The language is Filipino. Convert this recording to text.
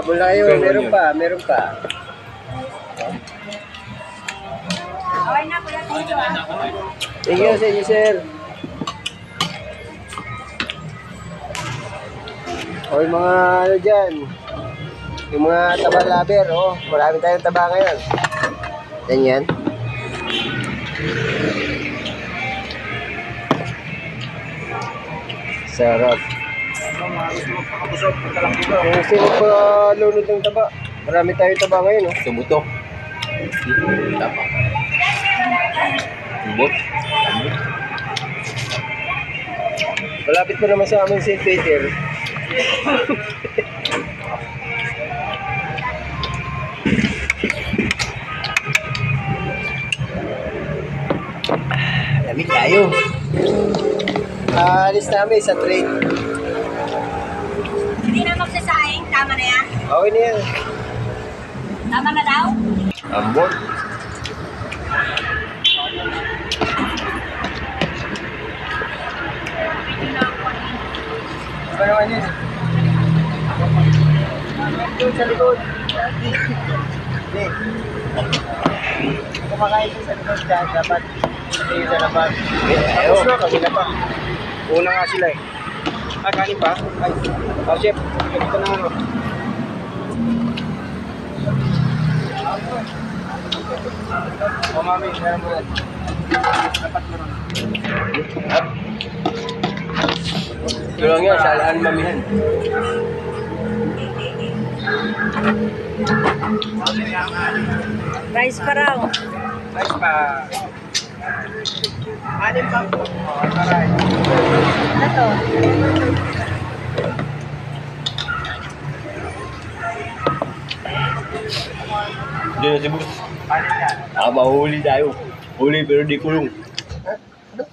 Bulayo, meron pa. Okay na, kuya dito ah. Thank you sa inyo, sir. O yung mga ano dyan, yung mga taba laber, oh. Marami tayong taba ngayon. Yan. Sarap. Kung sino pa lunod ng taba, marami tayong taba ngayon, oh. Sumutok. Tapa. Subot. Malapit pa naman sa amin St. Peter. Lamig tayo. Alis namin sa train. Hindi na magsasaing, tama na yan? Okay na yan. Tama na daw? Ambot. Iba naman yun. Doon sa likod. Hindi. Kumakain sa likod dyan, dapat hindi sa labas. Tapos na, kabila pa. Una nga sila eh. Kanin pa? Ay, chef, ganito na ano. Mami, meron mo yan. Dapat meron. Ito lang yan, salaan mamihan. Rice pa raw. Rice pa. Anim pa po. Aray. Ano to? Diyan na si Boss. Anim yan. Mahuli tayo. Huli pero di kulong. Ano?